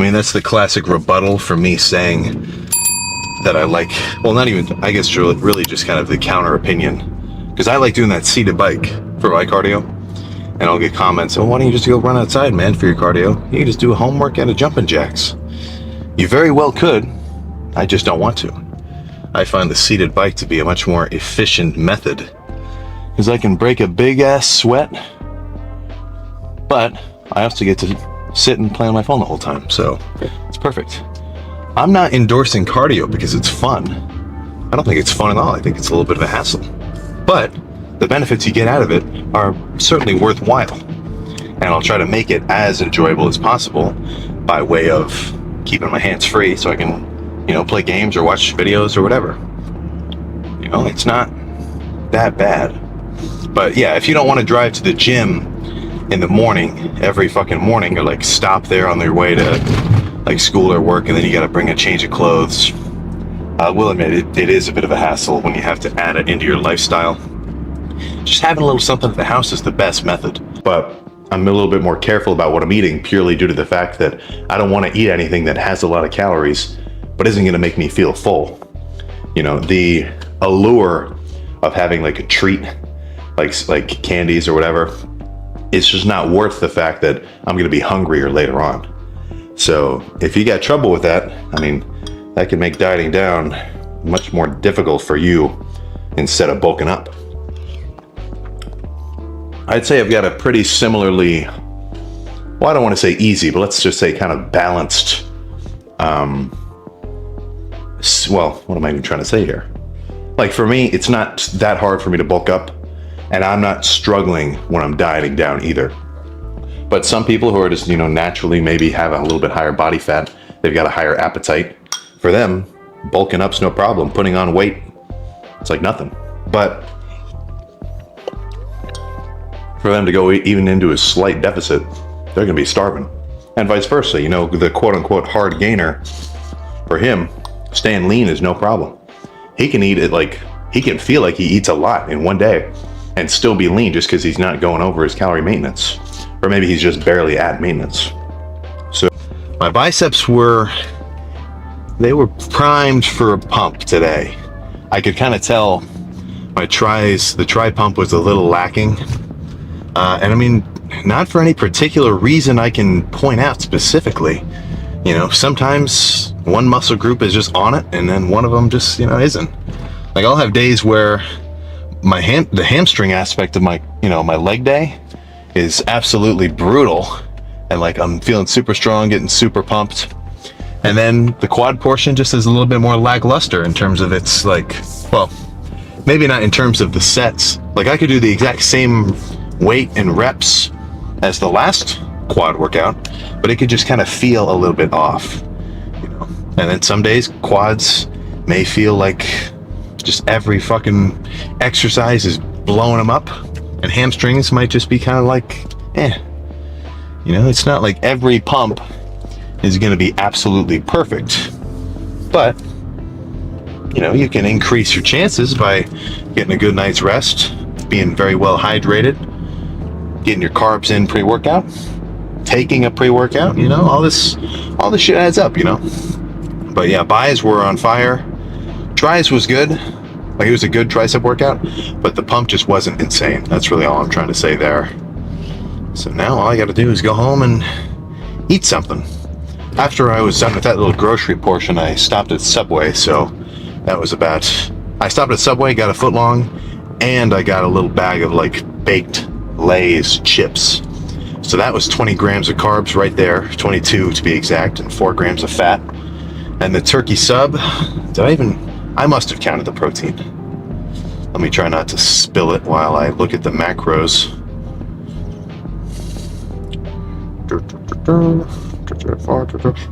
I mean, that's the classic rebuttal for me saying that I like, well, not even, I guess really just kind of the counter opinion. Because I like doing that seated bike for my cardio. And I'll get comments, oh, why don't you just go run outside, man, for your cardio? You can just do a home workout of jumping jacks. You very well could. I just don't want to. I find the seated bike to be a much more efficient method. Because I can break a big ass sweat. But I also get to sit and play on my phone the whole time. So it's perfect. I'm not endorsing cardio because it's fun. I don't think it's fun at all. I think it's a little bit of a hassle. But the benefits you get out of it are certainly worthwhile. And I'll try to make it as enjoyable as possible by way of keeping my hands free so I can, play games or watch videos or whatever. It's not that bad. But yeah, if you don't want to drive to the gym in the morning, every fucking morning, or like stop there on their way to like school or work, and then you got to bring a change of clothes, I will admit it is a bit of a hassle when you have to add it into your lifestyle. Just having a little something at the house is the best method. But I'm a little bit more careful about what I'm eating purely due to the fact that I don't want to eat anything that has a lot of calories but isn't going to make me feel full. The allure of having like a treat, like candies or whatever, it's just not worth the fact that I'm going to be hungrier later on. So if you got trouble with that, that can make dieting down much more difficult for you instead of bulking up. I'd say I've got a pretty similarly, well, I don't want to say easy, but let's just say kind of balanced, well, what am I even trying to say here? Like for me, it's not that hard for me to bulk up, and I'm not struggling when I'm dieting down either. But some people who are just, naturally maybe have a little bit higher body fat, they've got a higher appetite. For them, bulking up's no problem. Putting on weight, it's like nothing. But for them to go even into a slight deficit, they're gonna be starving. And vice versa, the quote unquote hard gainer, for him, staying lean is no problem. He can eat it he can feel like he eats a lot in one day and still be lean just because he's not going over his calorie maintenance. Or maybe he's just barely at maintenance. So my biceps were primed for a pump today. I could kind of tell the tri pump was a little lacking. And not for any particular reason I can point out specifically. Sometimes one muscle group is just on it and then one of them just, isn't. Like I'll have days where the hamstring aspect of my leg day is absolutely brutal. And like I'm feeling super strong, getting super pumped. And then the quad portion just is a little bit more lackluster in terms of its maybe not in terms of the sets. Like I could do the exact same weight and reps as the last quad workout, but it could just kind of feel a little bit off, And then some days quads may feel like just every fucking exercise is blowing them up, and hamstrings might just be kind of like, it's not like every pump is going to be absolutely perfect, but you can increase your chances by getting a good night's rest, being very well hydrated, getting your carbs in pre-workout, taking a pre-workout, all this shit adds up, But yeah, buys were on fire. Tries was good. Like it was a good tricep workout, but the pump just wasn't insane. That's really all I'm trying to say there. So now all I got to do is go home and eat something. After I was done with that little grocery portion, I stopped at Subway. So that was I stopped at Subway, got a foot long, and I got a little bag of like baked Lay's chips. So that was 20 grams of carbs right there, 22 to be exact, and 4 grams of fat. And the turkey sub, I must have counted the protein. Let me try not to spill it while I look at the macros.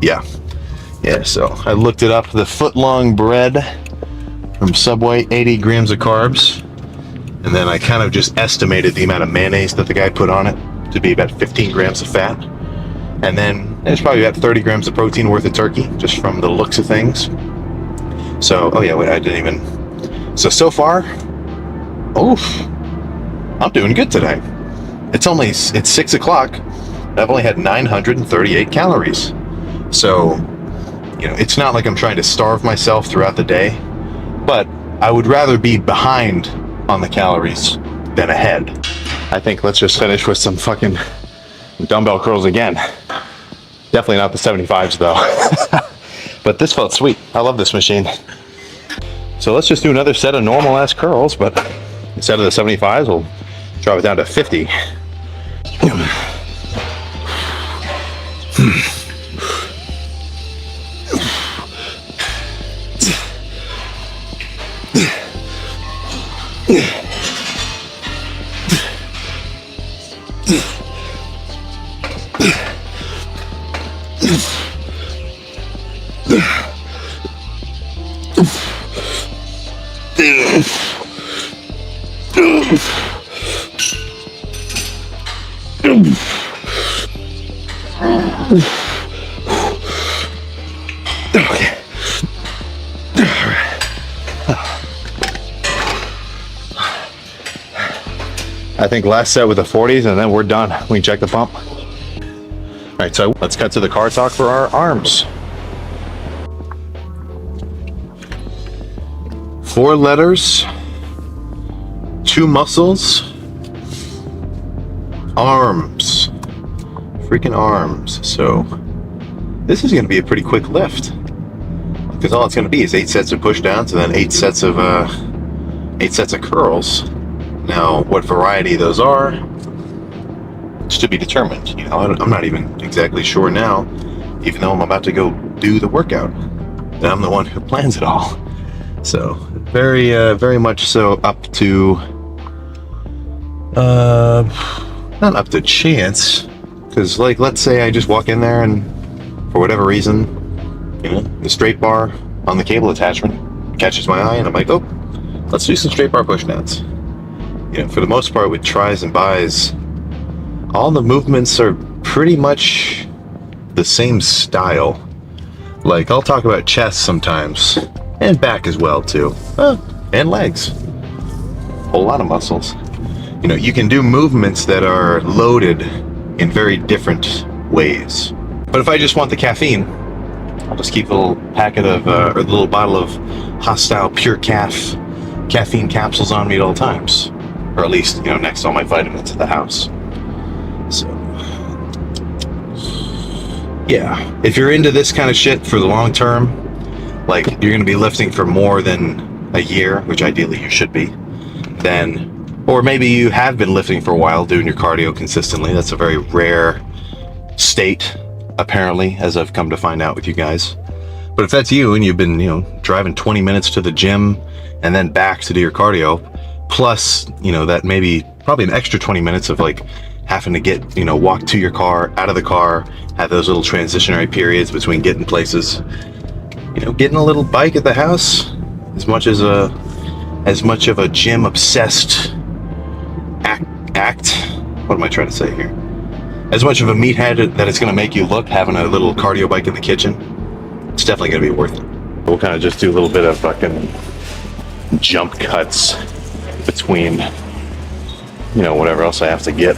Yeah, so I looked it up. The foot-long bread from Subway, 80 grams of carbs. And then I kind of just estimated the amount of mayonnaise that the guy put on it to be about 15 grams of fat. And then there's probably about 30 grams of protein worth of turkey, just from the looks of things. So, So far, I'm doing good today. It's 6 o'clock. I've only had 938 calories. So, it's not like I'm trying to starve myself throughout the day, but I would rather be behind on the calories than ahead. I think let's just finish with some fucking dumbbell curls again. Definitely not the 75s though. But this felt sweet. I love this machine. So let's just do another set of normal ass curls, but instead of the 75s, we'll drop it down to 50. Okay. I think last set with the 40s and then we're done. We can check the pump. All right, so let's cut to the car talk for our arms. 4 letters, 2 muscles, arms, freaking arms. So this is going to be a pretty quick lift because all it's going to be is 8 sets of push downs and then 8 sets of curls. Now, what variety those are is to be determined. I'm not even exactly sure now, even though I'm about to go do the workout. And I'm the one who plans it all. So very much so up to not up to chance, because like let's say I just walk in there and for whatever reason the straight bar on the cable attachment catches my eye and I'm like, oh, let's do some straight bar push downs. For the most part with tries and buys, all the movements are pretty much the same style. Like I'll talk about chest sometimes and back as well too, and legs, whole lot of muscles. You can do movements that are loaded in very different ways. But if I just want the caffeine, I'll just keep a little packet of or a little bottle of Hostile Pure caffeine capsules on me at all times, or at least next to all my vitamins at the house. So yeah, if you're into this kind of shit for the long term, like you're going to be lifting for more than a year, which ideally you should be, then, or maybe you have been lifting for a while, doing your cardio consistently. That's a very rare state, apparently, as I've come to find out with you guys. But if that's you and you've been, driving 20 minutes to the gym and then back to do your cardio, plus, that maybe probably an extra 20 minutes of like having to get, walk to your car, out of the car, have those little transitionary periods between getting places. Getting a little bike at the house, as much of a gym obsessed act. What am I trying to say here? As much of a meathead that it's going to make you look, having a little cardio bike in the kitchen, it's definitely going to be worth it. We'll kind of just do a little bit of fucking jump cuts between, whatever else I have to get.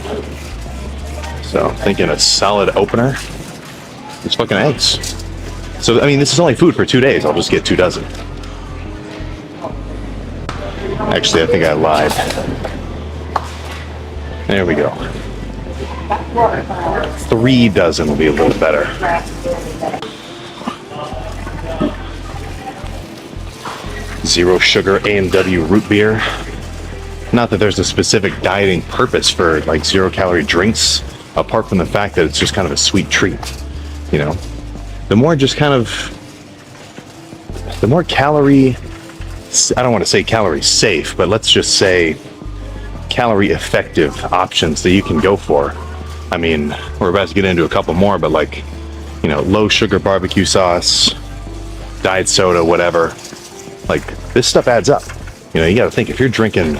So I'm thinking a solid opener is fucking eggs. So, this is only food for 2 days. I'll just get 2 dozen. Actually, I think I lied. There we go. 3 dozen will be a little better. Zero sugar A&W root beer. Not that there's a specific dieting purpose for like 0 calorie drinks, apart from the fact that it's just kind of a sweet treat, The more just kind of, the more calorie, I don't want to say calorie safe, but let's just say calorie effective options that you can go for. We're about to get into a couple more, but like, low sugar barbecue sauce, diet soda, whatever. Like this stuff adds up. You got to think if you're drinking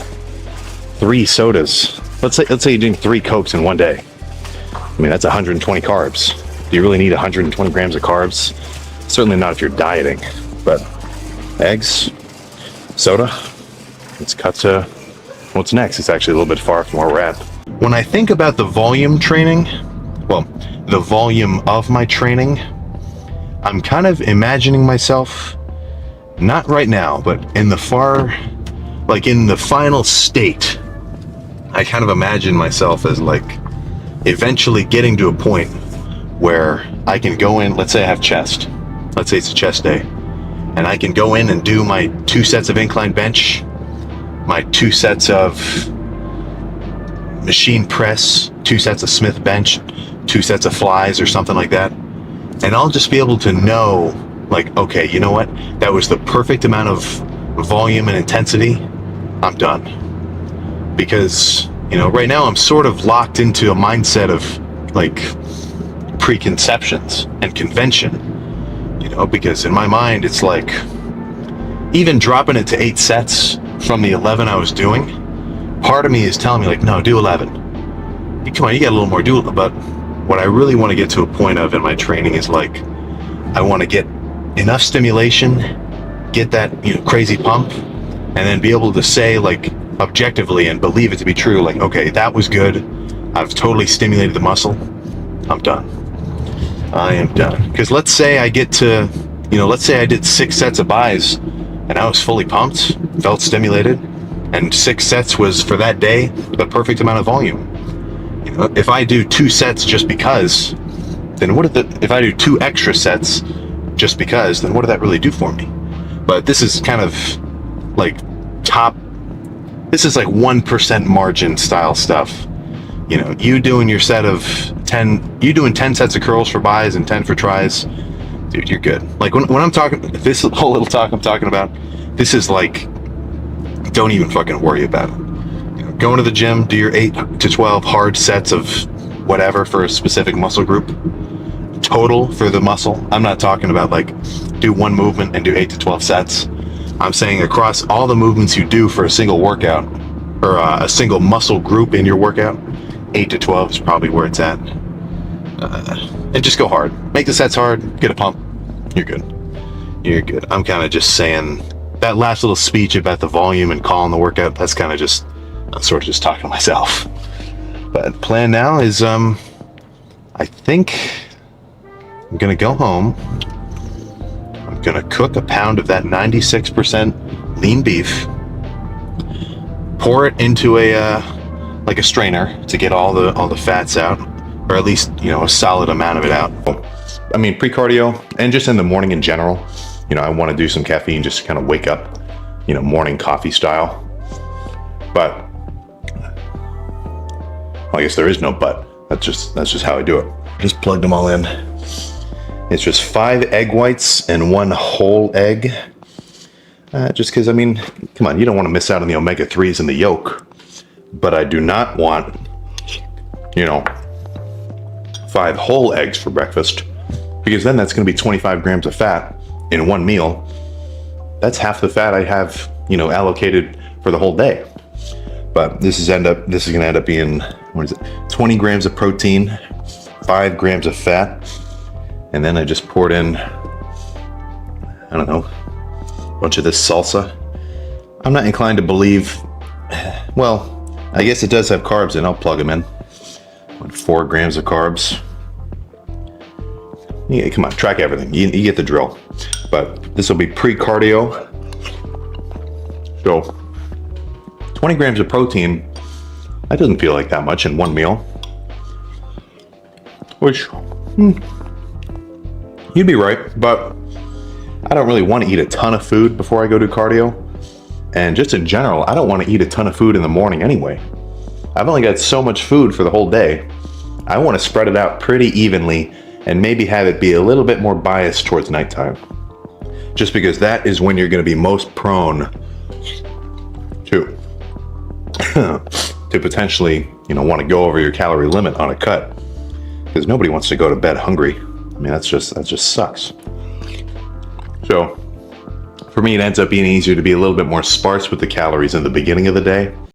3 sodas, let's say you're doing 3 Cokes in one day. That's 120 carbs. Do you really need 120 grams of carbs? Certainly not if you're dieting, but eggs, soda, let's cut to what's next. It's actually a little bit far from where we're at. When I think about the volume training, well, the volume of my training, I'm kind of imagining myself, not right now, but in the in the final state. I kind of imagine myself as like eventually getting to a point where I can go in, let's say I have chest. Let's say it's a chest day. And I can go in and do my 2 sets of incline bench, my 2 sets of machine press, 2 sets of Smith bench, 2 sets of flies or something like that. And I'll just be able to know, like, okay, you know what? That was the perfect amount of volume and intensity. I'm done. Because, you know, right now I'm sort of locked into a mindset of like preconceptions and convention. You know, because in my mind, it's like, even dropping it to 8 sets from the 11 I was doing, part of me is telling me like, no, do 11. Come on, you got a little more, do it. But what I really want to get to a point of in my training is like, I want to get enough stimulation, get that, you know, crazy pump, and then be able to say like objectively and believe it to be true, like, okay, that was good. I've totally stimulated the muscle. I'm done. I am done. Because let's say I get to, you know, let's say I did 6 sets of buys and I was fully pumped, felt stimulated, and 6 sets was for that day the perfect amount of volume. You know, if I do 2 sets just because, then if I do 2 extra sets just because, then what did that really do for me? But this is kind of like this is like 1% margin style stuff. You know, you doing your set of 10, you doing 10 sets of curls for buys and 10 for tries, dude, you're good. Like when I'm talking, this whole little talk I'm talking about, this is like, don't even fucking worry about it. You know, going to the gym, do your 8 to 12 hard sets of whatever for a specific muscle group, total for the muscle. I'm not talking about like do 1 movement and do 8 to 12 sets. I'm saying across all the movements you do for a single workout or a single muscle group in your workout, 8 to 12 is probably where it's at. And just go hard. Make the sets hard, get a pump. You're good. You're good. I'm kind of just saying that last little speech about the volume and calling the workout, that's kind of just, I'm sort of just talking to myself. But plan now is, I think I'm going to go home. I'm going to cook a pound of that 96% lean beef, pour it into like a strainer to get all the fats out, or at least, you know, a solid amount of it out. I mean, pre-cardio and just in the morning in general, you know, I want to do some caffeine just to kind of wake up, you know, morning coffee style. But well, I guess there is no but. That's just how I do it. Just plugged them all in. It's just 5 egg whites and 1 whole egg. Just because, I mean, come on, you don't want to miss out on the omega-3s in the yolk. But I do not want, you know, 5 whole eggs for breakfast, because then that's going to be 25 grams of fat in 1 meal. That's half the fat I have, you know, allocated for the whole day. But this is going to end up being, what is it? 20 grams of protein, 5 grams of fat, and then I just poured in, I don't know, a bunch of this salsa. I'm not inclined to believe, well, I guess it does have carbs in. I'll plug them in. 4 grams of carbs. Yeah, come on, track everything. You get the drill. But this will be pre-cardio. So 20 grams of protein, that doesn't feel like that much in 1 meal. Which, you'd be right, but I don't really want to eat a ton of food before I go do cardio. And just in general, I don't want to eat a ton of food in the morning anyway. I've only got so much food for the whole day. I want to spread it out pretty evenly and maybe have it be a little bit more biased towards nighttime. Just because that is when you're going to be most prone to potentially, you know, want to go over your calorie limit on a cut. Because nobody wants to go to bed hungry. I mean, that just sucks. So for me, it ends up being easier to be a little bit more sparse with the calories in the beginning of the day